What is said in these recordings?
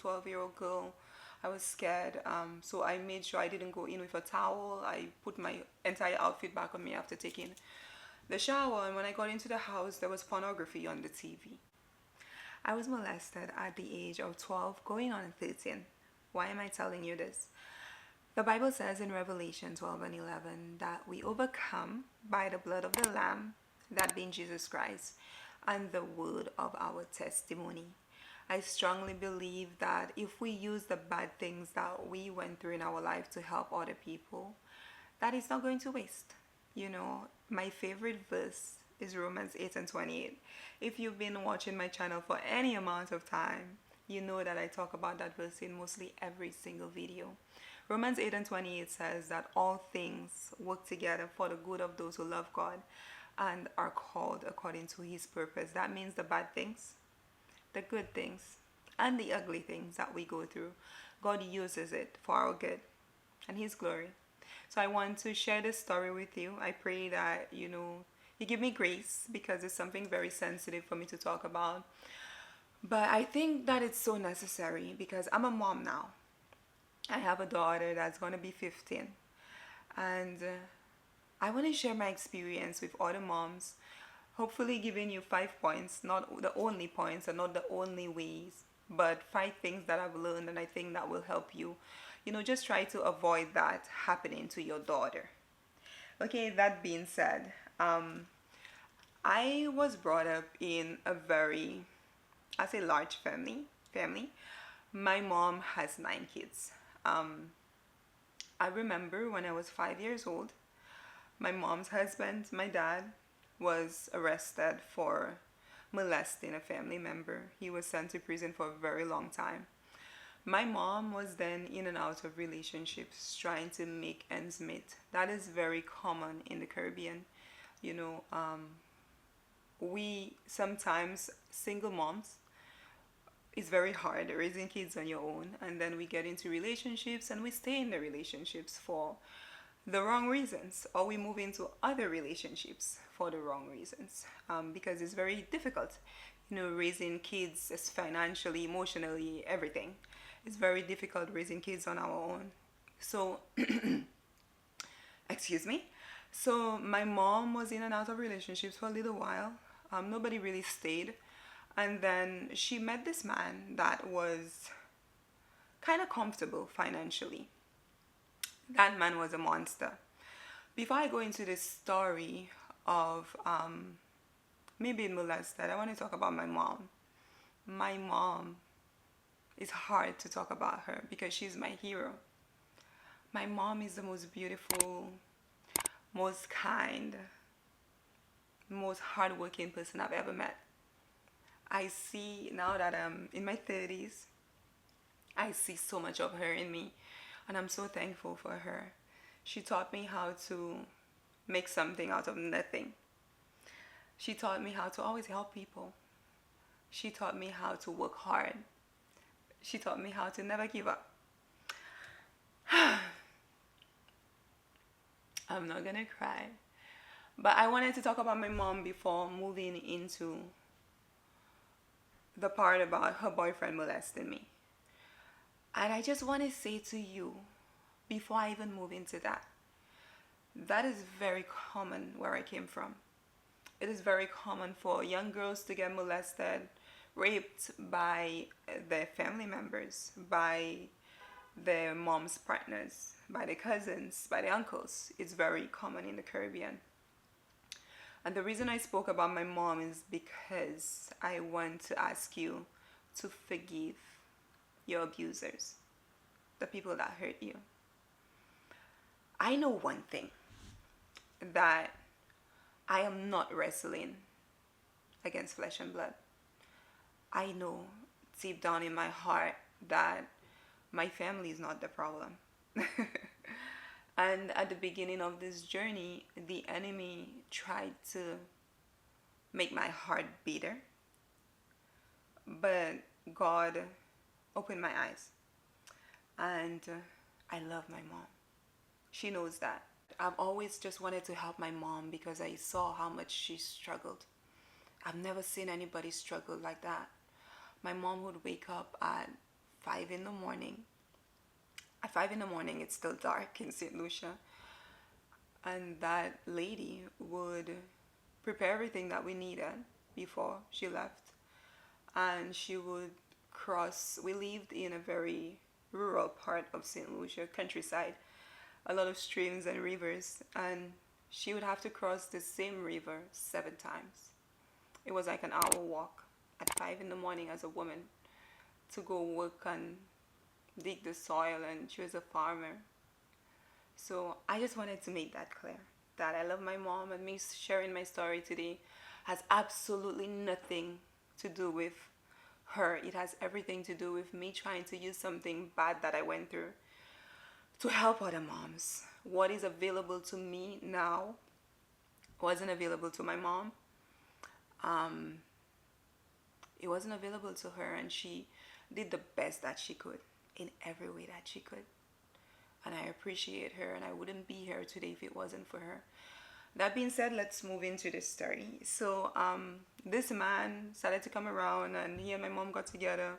12-year-old girl. I was scared, so I made sure I didn't go in with a towel. I put my entire outfit back on me after taking the shower, and when I got into the house, there was pornography on the TV. I was molested at the age of 12, going on 13. Why am I telling you this? The Bible says in Revelation 12 and 11 that we overcome by the blood of the Lamb, that being Jesus Christ, and the word of our testimony. I strongly believe that if we use the bad things that we went through in our life to help other people, that is not going to waste. You know, my favorite verse is Romans 8 and 28. If you've been watching my channel for any amount of time, you know that I talk about that verse in mostly every single video. Romans 8 and 28 says that all things work together for the good of those who love God and are called according to his purpose. That means the bad things, the good things, and the ugly things that we go through, God uses it for our good and his glory. So I want to share this story with you. I pray that, you give me grace, because it's something very sensitive for me to talk about. But I think that it's so necessary because I'm a mom now. I have a daughter that's going to be 15. And I want to share my experience with other moms, hopefully giving you 5 points, not the only points and not the only ways, but 5 things that I've learned and I think that will help you. Just try to avoid that happening to your daughter. Okay, that being said, I was brought up in a very, I say, large family. My mom has 9 kids. I remember when I was 5 years old, my mom's husband, my dad, was arrested for molesting a family member. He was sent to prison for a very long time. My mom was then in and out of relationships trying to make ends meet. That is very common in the Caribbean. We sometimes, single moms, it's very hard raising kids on your own, and then we get into relationships and we stay in the relationships for the wrong reasons, or we move into other relationships for the wrong reasons, because it's very difficult, raising kids as financially, emotionally, everything. It's very difficult raising kids on our own. So excuse me. So my mom was in and out of relationships for a little while. Nobody really stayed. And then she met this man that was kind of comfortable financially. That man was a monster. Before I go into this story of me being molested, I want to talk about my mom. My mom, it's hard to talk about her because she's my hero. My mom is the most beautiful, most kind, most hardworking person I've ever met. I see, now that I'm in my 30s, I see so much of her in me, and I'm so thankful for her. She taught me how to make something out of nothing. She taught me how to always help people. She taught me how to work hard. She taught me how to never give up. I'm not gonna cry. But I wanted to talk about my mom before moving into the part about her boyfriend molesting me. And I just want to say to you, before I even move into that, that is very common where I came from. It is very common for young girls to get molested, raped by their family members, by their mom's partners, by their cousins, by their uncles. It's very common in the Caribbean. And the reason I spoke about my mom is because I want to ask you to forgive your abusers, the people that hurt you. I know one thing, that I am not wrestling against flesh and blood. I know deep down in my heart that my family is not the problem. And at the beginning of this journey, the enemy tried to make my heart bitter. But God opened my eyes. And I love my mom. She knows that. I've always just wanted to help my mom because I saw how much she struggled. I've never seen anybody struggle like that. My mom would wake up at 5 in the morning. At 5 in the morning, it's still dark in St. Lucia. And that lady would prepare everything that we needed before she left. And she would cross, we lived in a very rural part of St. Lucia, countryside, a lot of streams and rivers. And she would have to cross the same river 7 times. It was like an hour walk at 5 in the morning as a woman to go work and dig the soil, and she was a farmer. So I just wanted to make that clear that I love my mom, and me sharing my story today has absolutely nothing to do with her. It has everything to do with me trying to use something bad that I went through to help other moms. What is available to me now wasn't available to my mom. Um, it wasn't available to her, and she did the best that she could in every way that she could. And I appreciate her, and I wouldn't be here today if it wasn't for her. That being said, let's move into this story. So this man started to come around, and he and my mom got together.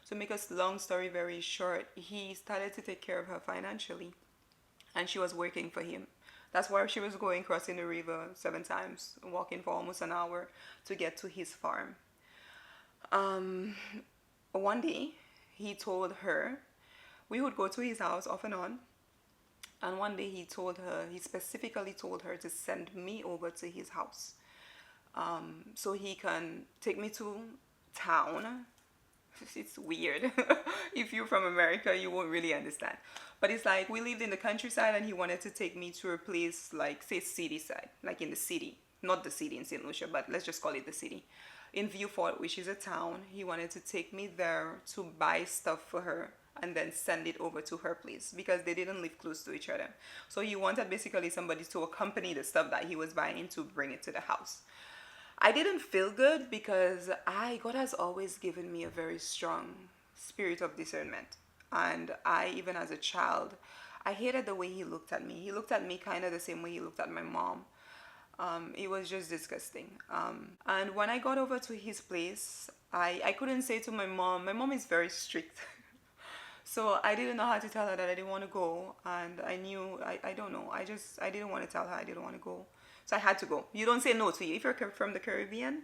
To make a long story very short, he started to take care of her financially, and she was working for him. That's why she was going crossing the river 7 times, walking for almost an hour to get to his farm. Um, One day, he told her, we would go to his house off and on. And one day he specifically told her to send me over to his house, so he can take me to town. It's weird. If you're from America, you won't really understand. But it's like we lived in the countryside, and he wanted to take me to a place like, say, city side, like in the city. Not the city in St. Lucia, but let's just call it the city. In Viewport, which is a town, he wanted to take me there to buy stuff for her and then send it over to her place because they didn't live close to each other. So he wanted basically somebody to accompany the stuff that he was buying to bring it to the house. I didn't feel good because God has always given me a very strong spirit of discernment. And I, even as a child, I hated the way he looked at me. He looked at me kind of the same way he looked at my mom. It was just disgusting. And when I got over to his place, I couldn't say to my mom is very strict. So I didn't know how to tell her that I didn't want to go. And I knew, I don't know, I didn't want to tell her I didn't want to go. So I had to go. You don't say no to you. If you're from the Caribbean,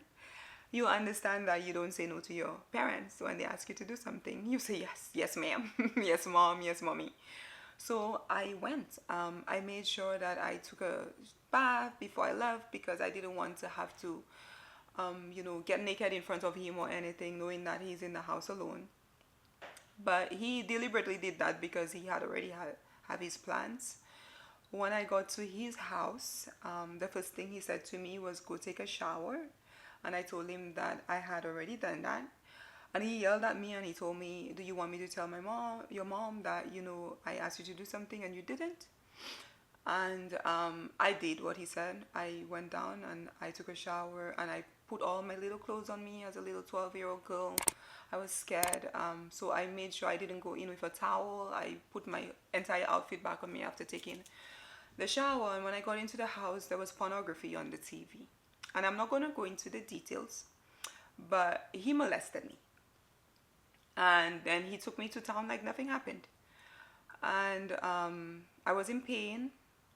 you understand that you don't say no to your parents when they ask you to do something. You say yes, yes ma'am, yes mom, yes mommy. So I went. I made sure that I took a bath before I left because I didn't want to have to, get naked in front of him or anything, knowing that he's in the house alone. But he deliberately did that because he had already have his plans. When I got to his house, the first thing he said to me was go take a shower. And I told him that I had already done that. And he yelled at me and he told me, do you want me to tell your mom that, I asked you to do something and you didn't? And I did what he said. I went down and I took a shower and I put all my little clothes on me as a little 12-year-old girl. I was scared. So I made sure I didn't go in with a towel. I put my entire outfit back on me after taking the shower. And when I got into the house, there was pornography on the TV. And I'm not going to go into the details, but he molested me. And then he took me to town like nothing happened. And I was in pain,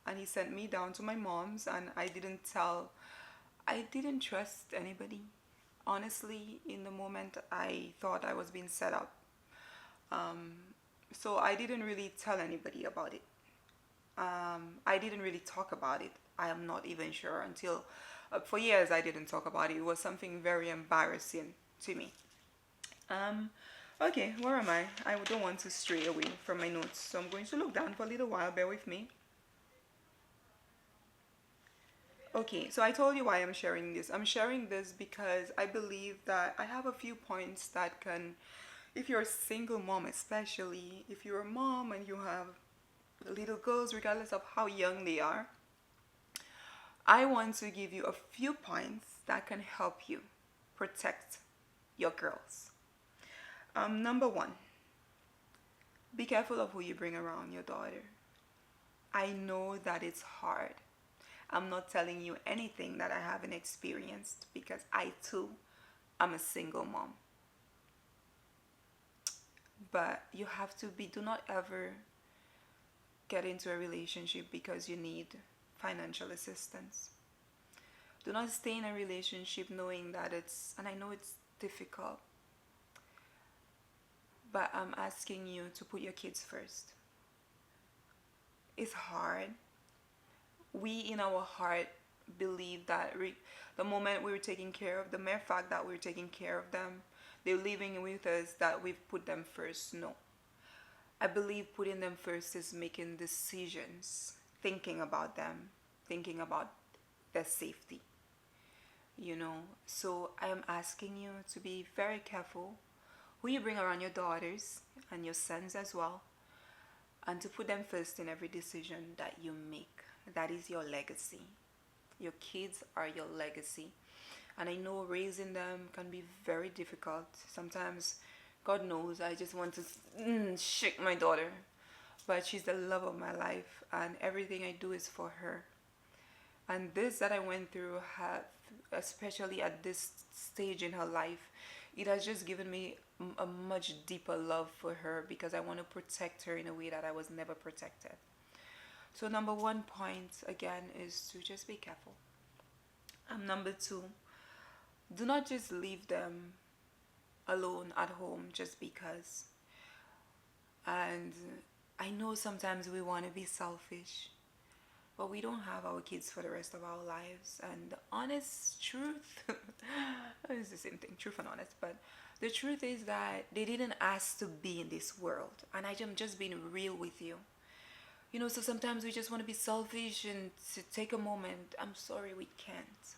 and he sent me down to my mom's, and I didn't trust anybody. Honestly, in the moment, I thought I was being set up. So I didn't really tell anybody about it. I didn't really talk about it. I am not even sure until, for years, I didn't talk about it. It was something very embarrassing to me. Okay, where am I? I don't want to stray away from my notes, so I'm going to look down for a little while. Bear with me. Okay, so I told you why I'm sharing this. I'm sharing this because I believe that I have a few points that can, if you're a single mom, especially if you're a mom and you have little girls, regardless of how young they are, I want to give you a few points that can help you protect your girls. Number one, be careful of who you bring around your daughter. I know that it's hard. I'm not telling you anything that I haven't experienced because I too am a single mom. But you have to be, do not ever get into a relationship because you need financial assistance. Do not stay in a relationship knowing that it's, and I know it's difficult, but I'm asking you to put your kids first. It's hard. We, in our heart, believe that the moment we were taking care of, the mere fact that we're taking care of them, they're living with us, that we've put them first. No. I believe putting them first is making decisions, thinking about them, thinking about their safety, you know. So I am asking you to be very careful who you bring around your daughters and your sons as well, and to put them first in every decision that you make. That is your legacy. Your kids are your legacy. And I know raising them can be very difficult. Sometimes, God knows, I just want to shake my daughter. But she's the love of my life, and everything I do is for her. And this that I went through, especially at this stage in her life, it has just given me a much deeper love for her because I want to protect her in a way that I was never protected. So, number one point again is to just be careful. Number two, do not just leave them alone at home just because. And I know sometimes we want to be selfish, but we don't have our kids for the rest of our lives. And the honest truth it's the same thing, truth and honest, but the truth is that they didn't ask to be in this world. And I'm just being real with you. You know, so sometimes we just want to be selfish and to take a moment. I'm sorry, we can't.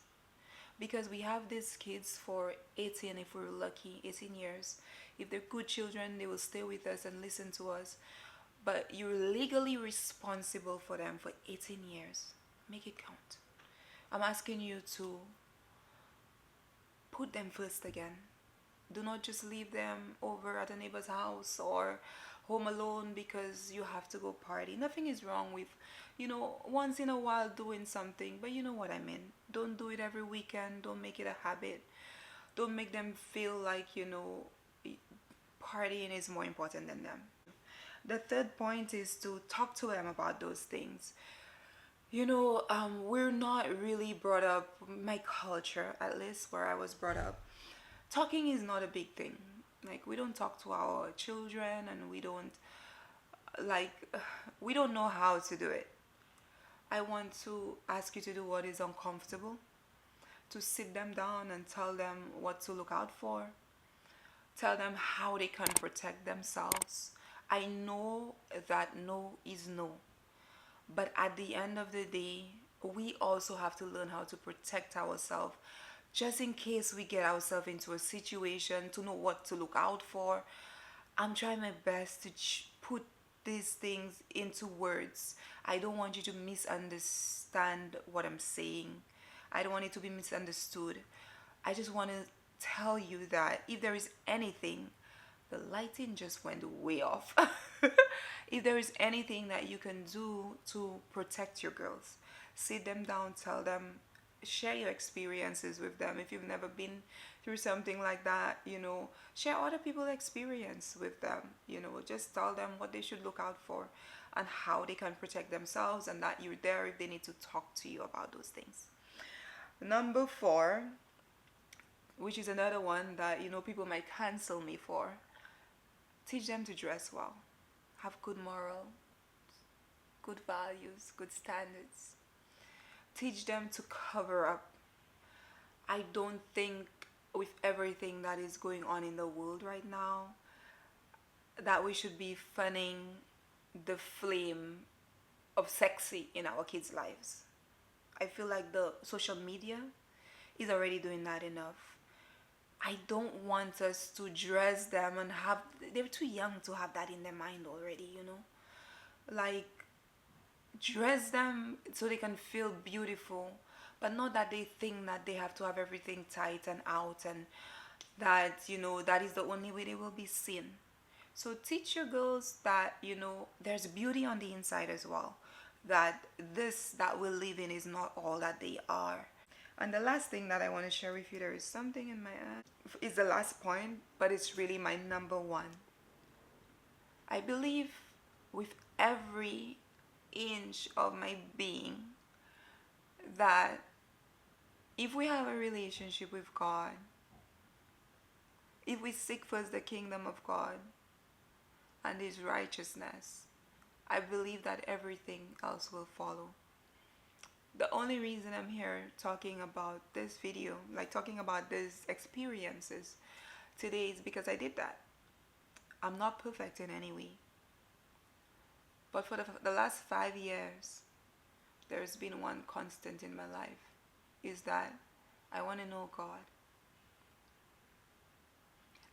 Because we have these kids for 18, if we're lucky, 18 years. If they're good children, they will stay with us and listen to us. But you're legally responsible for them for 18 years. Make it count. I'm asking you to put them first again. Do not just leave them over at a neighbor's house or home alone because you have to go party. Nothing is wrong with, once in a while doing something, but you know what I mean. Don't do it every weekend. Don't make it a habit. Don't make them feel like, partying is more important than them. The third point is to talk to them about those things. We're not really brought up, my culture, at least where I was brought up, talking is not a big thing. Like, we don't talk to our children, and like, we don't know how to do it. I want to ask you to do what is uncomfortable, to sit them down and tell them what to look out for, tell them how they can protect themselves. I know that no is no, but at the end of the day, we also have to learn how to protect ourselves just in case we get ourselves into a situation, to know what to look out for. I'm trying my best to put these things into words. I don't want you to misunderstand what I'm saying. I don't want it to be misunderstood. I just want to tell you that if there is anything, the lighting just went way off. If there is anything that you can do to protect your girls, sit them down, tell them, share your experiences with them. If you've never been through something like that, share other people's experience with them. Just tell them what they should look out for and how they can protect themselves, and that you're there if they need to talk to you about those things. Number four, which is another one that people might cancel me for, teach them to dress well, have good moral, good values, good standards. Teach them to cover up. I don't think, with everything that is going on in the world right now, that we should be fanning the flame of sexy in our kids' lives. I feel like the social media is already doing that enough. I don't want us to dress them and they're too young to have that in their mind already. Like, dress them so they can feel beautiful, but not that they think that they have to have everything tight and out, and that that is the only way they will be seen. So teach your girls that there's beauty on the inside as well, that this that we live in is not all that they are. And the last thing that I want to share with you, there is something in my eye. It's the last point, but it's really my number one. I believe with every inch of my being that if we have a relationship with God, if we seek first the kingdom of God and His righteousness, I believe that everything else will follow. The only reason I'm here talking about this video, like talking about these experiences today, is because I did that. I'm not perfect in any way. But for the last 5 years, there's been one constant in my life, is that I want to know God.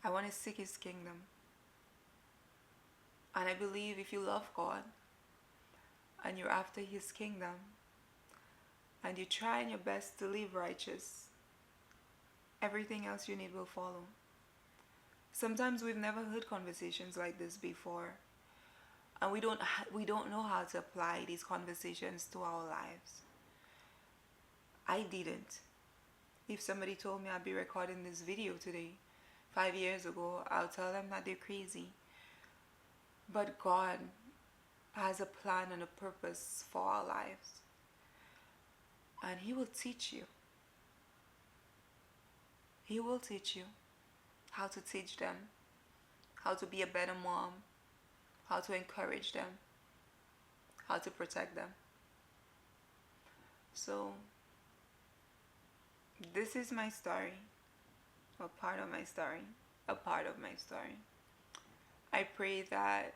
I want to seek His kingdom. And I believe if you love God and you're after His kingdom and you're trying your best to live righteous, everything else you need will follow. Sometimes we've never heard conversations like this before, and we don't know how to apply these conversations to our lives. I didn't. If somebody told me I'd be recording this video today, 5 years ago, I'll tell them that they're crazy. But God has a plan and a purpose for our lives. And He will teach you. He will teach you how to teach them, how to be a better mom, how to encourage them, how to protect them. So, this is my story, a part of my story, a part of my story. I pray that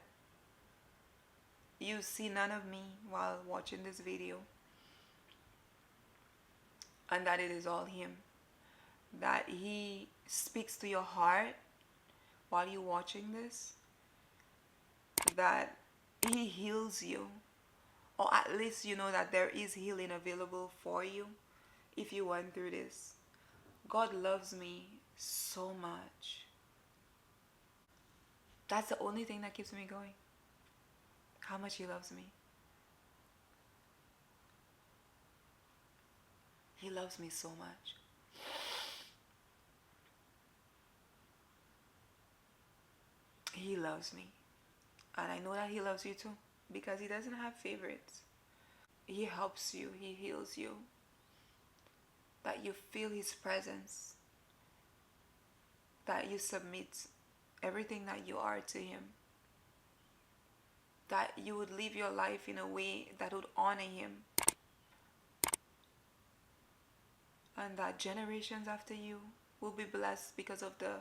you see none of me while watching this video, and that it is all Him. That He speaks to your heart while you're watching this. That He heals you, or at least you know that there is healing available for you if you went through this. God loves me so much. That's the only thing that keeps me going. How much He loves me. He loves me so much. He loves me. And I know that He loves you too, because He doesn't have favorites. He helps you. He heals you. That you feel His presence. That you submit everything that you are to Him. That you would live your life in a way that would honor Him. And that generations after you will be blessed because of the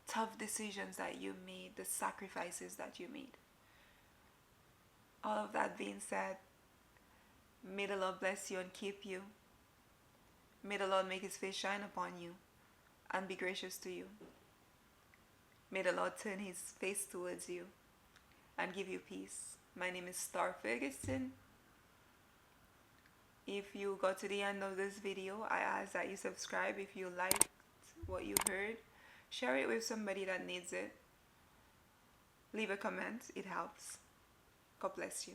tough decisions that you made, the sacrifices that you made. All of that being said, may the Lord bless you and keep you. May the Lord make His face shine upon you and be gracious to you. May the Lord turn His face towards you and give you peace. My name is Star Ferguson. If you got to the end of this video, I ask that you subscribe if you liked what you heard. Share it with somebody that needs it. Leave a comment, it helps. God bless you.